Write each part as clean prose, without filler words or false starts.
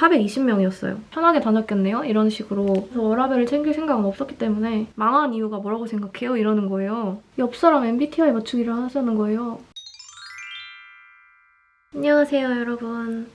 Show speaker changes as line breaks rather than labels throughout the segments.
420명이었어요. 편하게 다녔겠네요? 이런 식으로. 그래서 워라밸을 챙길 생각은 없었기 때문에 망한 이유가 뭐라고 생각해요? 이러는 거예요. 옆 사람 MBTI 맞추기를 하자는 거예요. 안녕하세요, 여러분.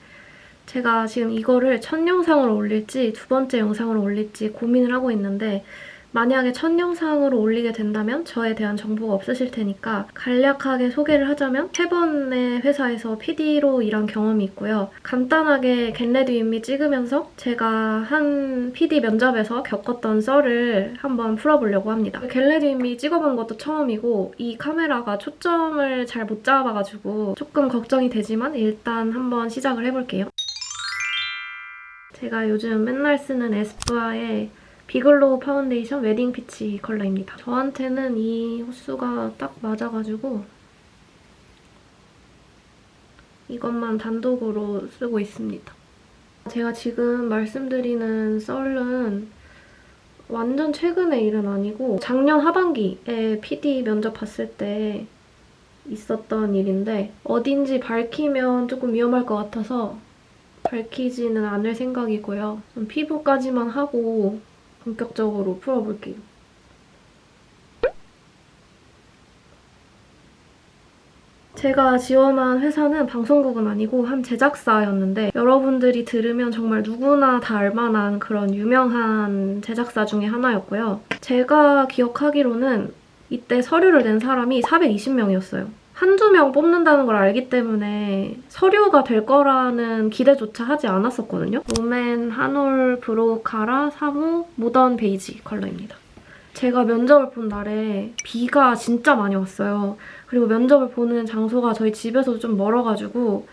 제가 지금 이거를 첫 영상으로 올릴지 두 번째 영상으로 올릴지 고민을 하고 있는데 만약에 첫 영상으로 올리게 된다면 저에 대한 정보가 없으실 테니까 간략하게 소개를 하자면 3번의 회사에서 PD로 일한 경험이 있고요. 간단하게 겟레디 윗미 찍으면서 제가 한 PD 면접에서 겪었던 썰을 한번 풀어보려고 합니다. 겟레디 윗미 찍어본 것도 처음이고 이 카메라가 초점을 잘 못 잡아가지고 조금 걱정이 되지만 일단 한번 시작을 해볼게요. 제가 요즘 맨날 쓰는 에스쁘아의 비글로우 파운데이션 웨딩 피치 컬러입니다. 저한테는 이 호수가 딱 맞아가지고 이것만 단독으로 쓰고 있습니다. 제가 지금 말씀드리는 썰은 완전 최근의 일은 아니고 작년 하반기에 PD 면접 봤을 때 있었던 일인데 어딘지 밝히면 조금 위험할 것 같아서 밝히지는 않을 생각이고요. 좀 피부까지만 하고 본격적으로 풀어볼게요. 제가 지원한 회사는 방송국은 아니고 한 제작사였는데 여러분들이 들으면 정말 누구나 다 알만한 그런 유명한 제작사 중에 하나였고요. 제가 기억하기로는 이때 서류를 낸 사람이 420명이었어요. 한두 명 뽑는다는 걸 알기 때문에 서류가 될 거라는 기대조차 하지 않았었거든요. 롬앤, 한올, 브로카라, 사무, 모던 베이지 컬러입니다. 제가 면접을 본 날에 비가 진짜 많이 왔어요. 그리고 면접을 보는 장소가 저희 집에서 좀 멀어가지고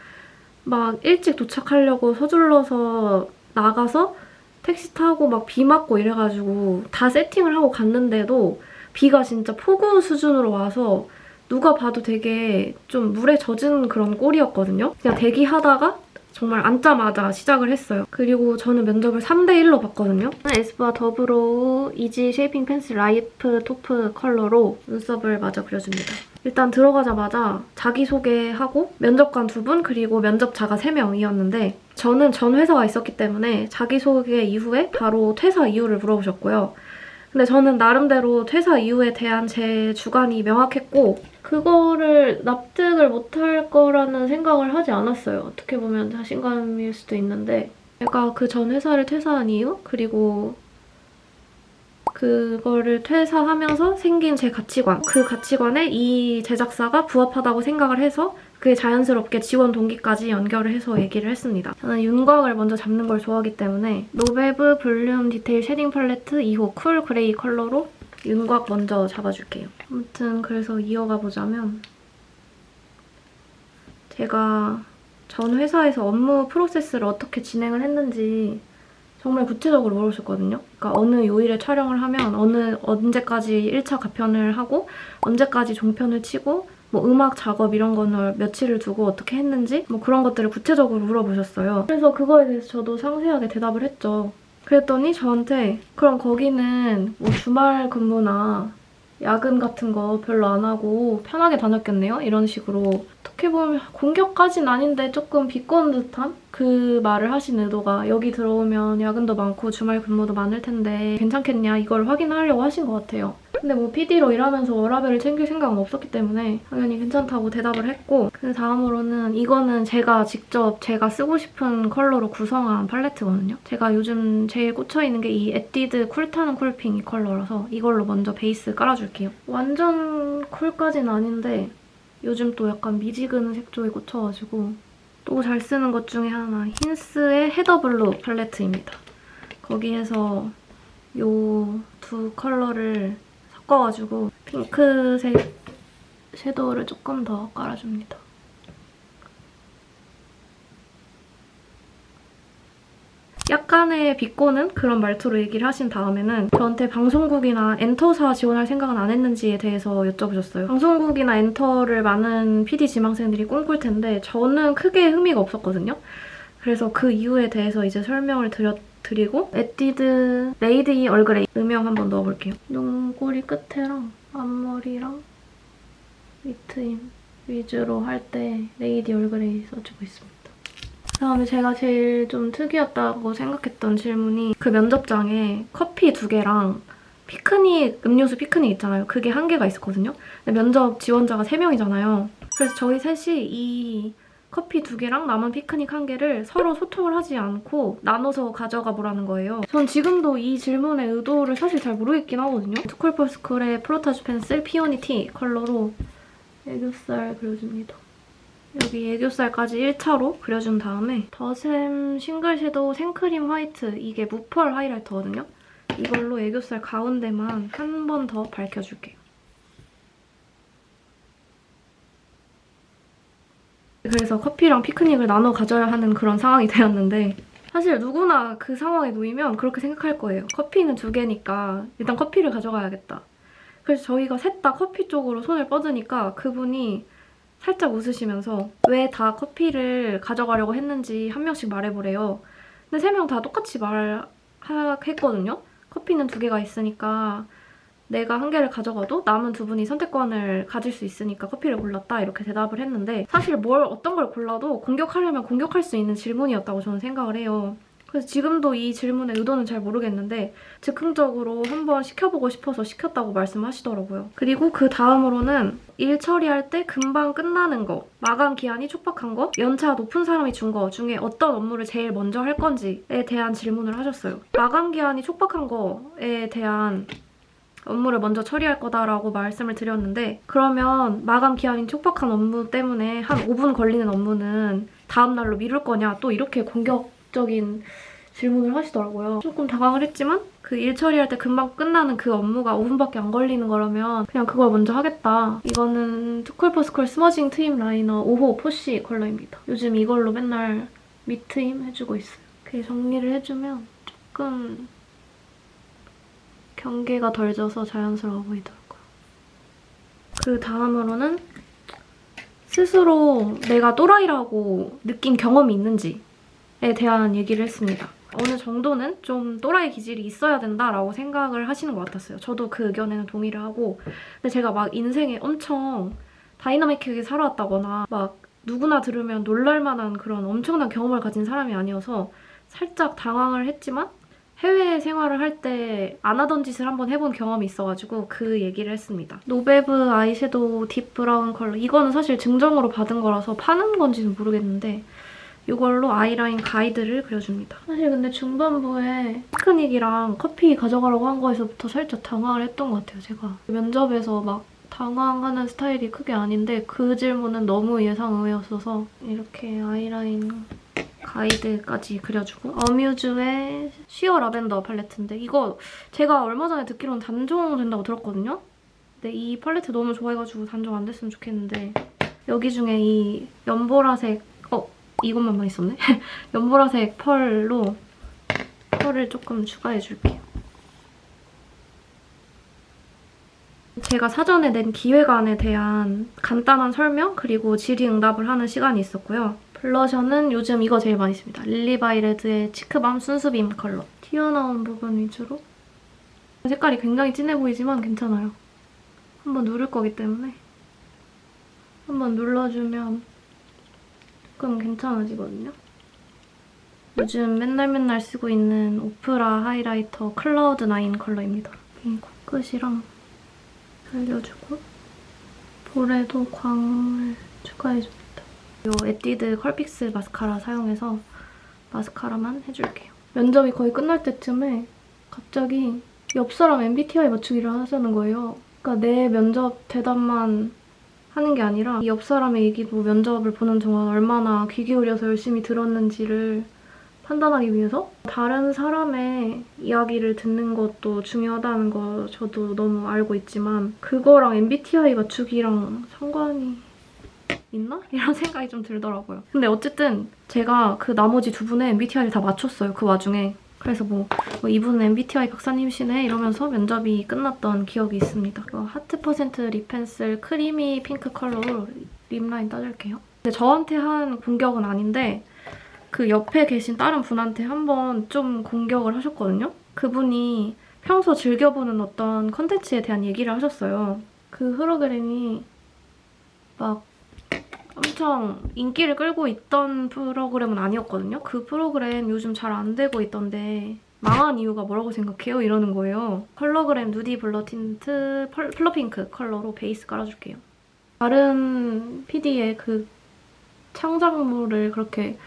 막 일찍 도착하려고 서둘러서 나가서 택시 타고 막 비 맞고 이래가지고 다 세팅을 하고 갔는데도 비가 진짜 폭우 수준으로 와서 누가 봐도 되게 좀 물에 젖은 그런 꼴이었거든요. 그냥 대기하다가 정말 앉자마자 시작을 했어요. 그리고 저는 면접을 3대1로 봤거든요. 에스쁘아 더브로우 이지 쉐이핑 펜슬 라이프 토프 컬러로 눈썹을 마저 그려줍니다. 일단 들어가자마자 자기소개하고 면접관 2분 그리고 면접자가 3명이었는데 저는 전 회사가 있었기 때문에 자기소개 이후에 바로 퇴사 이유를 물어보셨고요. 근데 저는 나름대로 퇴사 이유에 대한 제 주관이 명확했고 그거를 납득을 못할 거라는 생각을 하지 않았어요. 어떻게 보면 자신감일 수도 있는데 제가 그 전 회사를 퇴사한 이유 그리고 그거를 퇴사하면서 생긴 제 가치관 그 가치관에 이 제작사가 부합하다고 생각을 해서 그게 자연스럽게 지원 동기까지 연결을 해서 얘기를 했습니다. 저는 윤곽을 먼저 잡는 걸 좋아하기 때문에 노베브 볼륨 디테일 쉐딩 팔레트 2호 쿨 그레이 컬러로 윤곽 먼저 잡아줄게요. 아무튼 그래서 이어가 보자면 제가 전 회사에서 업무 프로세스를 어떻게 진행을 했는지 정말 구체적으로 물어보셨거든요. 그러니까 어느 요일에 촬영을 하면 언제까지 1차 가편을 하고 언제까지 종편을 치고 뭐 음악 작업 이런 거는 며칠을 두고 어떻게 했는지 뭐 그런 것들을 구체적으로 물어보셨어요. 그래서 그거에 대해서 저도 상세하게 대답을 했죠. 그랬더니 저한테 그럼 거기는 뭐 주말 근무나 야근 같은 거 별로 안 하고 편하게 다녔겠네요? 이런 식으로 어떻게 보면 공격까진 아닌데 조금 비꼬는 듯한 그 말을 하신 의도가 여기 들어오면 야근도 많고 주말 근무도 많을 텐데 괜찮겠냐 이걸 확인하려고 하신 것 같아요. 근데 뭐 PD로 일하면서 워라밸을 챙길 생각은 없었기 때문에 당연히 괜찮다고 대답을 했고 그 다음으로는 이거는 제가 직접 제가 쓰고 싶은 컬러로 구성한 팔레트거든요. 제가 요즘 제일 꽂혀있는 게 이 에뛰드 쿨타는 쿨핑 이 컬러라서 이걸로 먼저 베이스 깔아줄게요. 완전 쿨까진 아닌데 요즘 또 약간 미지근한 색조에 꽂혀가지고 또 잘 쓰는 것 중에 하나 힌스의 헤더블루 팔레트입니다. 거기에서 요 두 컬러를 섞어가지고 핑크색 섀도우를 조금 더 깔아줍니다. 약간의 비꼬는 그런 말투로 얘기를 하신 다음에는 저한테 방송국이나 엔터사 지원할 생각은 안 했는지에 대해서 여쭤보셨어요. 방송국이나 엔터를 많은 PD 지망생들이 꿈꿀 텐데 저는 크게 흥미가 없었거든요. 그래서 그 이유에 대해서 이제 설명을 드리고 에뛰드 레이디 얼그레이 음영 한번 넣어볼게요. 눈꼬리 끝에랑 앞머리랑 밑트임 위주로 할 때 레이디 얼그레이 써주고 있습니다. 그다음에 제가 제일 좀 특이했다고 생각했던 질문이 그 면접장에 커피 2개랑 피크닉, 음료수 피크닉 있잖아요. 그게 1개가 있었거든요. 근데 면접 지원자가 3명이잖아요. 그래서 저희 셋이 이 커피 2개랑 남은 피크닉 1개를 서로 소통을 하지 않고 나눠서 가져가 보라는 거예요. 전 지금도 이 질문의 의도를 사실 잘 모르겠긴 하거든요. 투쿨포스쿨의 프로타주 펜슬 피오니 티 컬러로 애교살 그려줍니다. 여기 애교살까지 1차로 그려준 다음에 더샘 싱글 섀도우 생크림 화이트, 이게 무펄 하이라이터거든요. 이걸로 애교살 가운데만 한 번 더 밝혀줄게요. 그래서 커피랑 피크닉을 나눠 가져야 하는 그런 상황이 되었는데 사실 누구나 그 상황에 놓이면 그렇게 생각할 거예요. 커피는 2개니까 일단 커피를 가져가야겠다. 그래서 저희가 셋 다 커피 쪽으로 손을 뻗으니까 그분이 살짝 웃으시면서 왜 다 커피를 가져가려고 했는지 한 명씩 말해보래요. 근데 3명 다 똑같이 말했거든요. 커피는 2개가 있으니까 내가 1개를 가져가도 남은 2분이 선택권을 가질 수 있으니까 커피를 골랐다 이렇게 대답을 했는데 사실 어떤 걸 골라도 공격하려면 공격할 수 있는 질문이었다고 저는 생각을 해요. 그래서 지금도 이 질문의 의도는 잘 모르겠는데 즉흥적으로 한번 시켜보고 싶어서 시켰다고 말씀하시더라고요. 그리고 그 다음으로는 일 처리할 때 금방 끝나는 거, 마감 기한이 촉박한 거, 연차 높은 사람이 준 거 중에 어떤 업무를 제일 먼저 할 건지에 대한 질문을 하셨어요. 마감 기한이 촉박한 거에 대한 업무를 먼저 처리할 거다라고 말씀을 드렸는데 그러면 마감 기한이 촉박한 업무 때문에 한 5분 걸리는 업무는 다음 날로 미룰 거냐 또 이렇게 공격적인 질문을 하시더라고요. 조금 당황을 했지만 그 일 처리할 때 금방 끝나는 그 업무가 5분밖에 안 걸리는 거라면 그냥 그걸 먼저 하겠다. 이거는 투쿨포스쿨 스머징 트임 라이너 5호 포시 컬러입니다. 요즘 이걸로 맨날 밑트임 해주고 있어요. 이렇게 정리를 해주면 조금 경계가 덜 져서 자연스러워 보이더라고요. 그 다음으로는 스스로 내가 또라이라고 느낀 경험이 있는지에 대한 얘기를 했습니다. 어느 정도는 좀 또라이 기질이 있어야 된다라고 생각을 하시는 것 같았어요. 저도 그 의견에는 동의를 하고 근데 제가 막 인생에 엄청 다이나믹하게 살아왔다거나 막 누구나 들으면 놀랄만한 그런 엄청난 경험을 가진 사람이 아니어서 살짝 당황을 했지만 해외 생활을 할 때 안 하던 짓을 한번 해본 경험이 있어가지고 그 얘기를 했습니다. 노베브 아이섀도우 딥 브라운 컬러. 이거는 사실 증정으로 받은 거라서 파는 건지는 모르겠는데 이걸로 아이라인 가이드를 그려줍니다. 사실 근데 중반부에 피크닉이랑 커피 가져가라고 한 거에서부터 살짝 당황을 했던 것 같아요, 제가. 면접에서 막 당황하는 스타일이 크게 아닌데 그 질문은 너무 예상 외였어서 이렇게 아이라인 가이드까지 그려주고 어뮤즈의 쉬어 라벤더 팔레트인데 이거 제가 얼마 전에 듣기로는 단종 된다고 들었거든요? 근데 이 팔레트 너무 좋아해가지고 단종 안 됐으면 좋겠는데 여기 중에 이 연보라색 이것만 있었네? 연보라색 펄로 펄을 조금 추가해줄게요. 제가 사전에 낸 기획안에 대한 간단한 설명 그리고 질의응답을 하는 시간이 있었고요. 블러셔는 요즘 이거 제일 많이 씁니다. 릴리바이레드의 치크밤 순수빔 컬러. 튀어나온 부분 위주로. 색깔이 굉장히 진해 보이지만 괜찮아요. 한번 누를 거기 때문에 한번 눌러주면 조금 괜찮아지거든요. 요즘 맨날 쓰고 있는 오프라 하이라이터 클라우드 9 컬러입니다. 이 코끝이랑 살려주고 볼에도 광을 추가해줍니다. 이 에뛰드 컬픽스 마스카라 사용해서 마스카라만 해줄게요. 면접이 거의 끝날 때쯤에 갑자기 옆 사람 MBTI 맞추기를 하자는 거예요. 그러니까 내 면접 대답만 하는 게 아니라 이 옆 사람의 얘기도 면접을 보는 동안 얼마나 귀 기울여서 열심히 들었는지를 판단하기 위해서 다른 사람의 이야기를 듣는 것도 중요하다는 거 저도 너무 알고 있지만 그거랑 MBTI 맞추기랑 상관이 있나? 이런 생각이 좀 들더라고요. 근데 어쨌든 제가 그 나머지 2분의 MBTI를 다 맞췄어요. 그 와중에. 그래서 뭐 이분은 MBTI 박사님이시네 이러면서 면접이 끝났던 기억이 있습니다. 하트 퍼센트 립 펜슬 크리미 핑크 컬러로 립 라인 따줄게요. 근데 저한테 한 공격은 아닌데 그 옆에 계신 다른 분한테 한번 좀 공격을 하셨거든요. 그분이 평소 즐겨보는 어떤 컨텐츠에 대한 얘기를 하셨어요. 그 홀로그램이 막 엄청 인기를 끌고 있던 프로그램은 아니었거든요. 그 프로그램 요즘 잘 안 되고 있던데 망한 이유가 뭐라고 생각해요? 이러는 거예요. 컬러그램 누디 블러 틴트 플러핑크 컬러로 베이스 깔아줄게요. 다른 PD의 그 창작물을 그렇게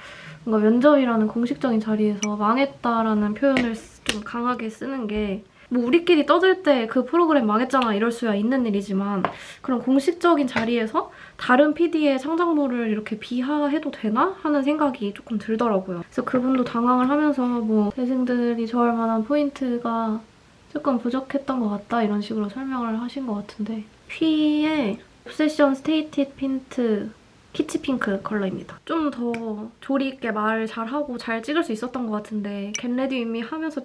뭔가 면접이라는 공식적인 자리에서 망했다라는 표현을 좀 강하게 쓰는 게 뭐 우리끼리 떠들 때 그 프로그램 망했잖아 이럴 수야 있는 일이지만 그런 공식적인 자리에서 다른 PD의 창작물을 이렇게 비하해도 되나? 하는 생각이 조금 들더라고요. 그래서 그분도 당황을 하면서 뭐 대생들이 좋아할 만한 포인트가 조금 부족했던 것 같다 이런 식으로 설명을 하신 것 같은데 휘의 옵세션 스테이티드 핀트 키치핑크 컬러입니다. 좀 더 조리 있게 말을 잘하고 잘 찍을 수 있었던 것 같은데 겟레디 윗미 하면서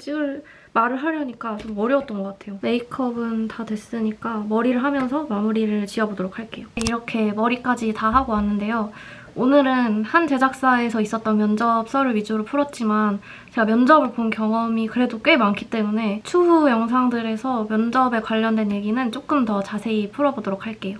말을 하려니까 좀 어려웠던 것 같아요. 메이크업은 다 됐으니까 머리를 하면서 마무리를 지어보도록 할게요. 이렇게 머리까지 다 하고 왔는데요. 오늘은 한 제작사에서 있었던 면접 썰을 위주로 풀었지만 제가 면접을 본 경험이 그래도 꽤 많기 때문에 추후 영상들에서 면접에 관련된 얘기는 조금 더 자세히 풀어보도록 할게요.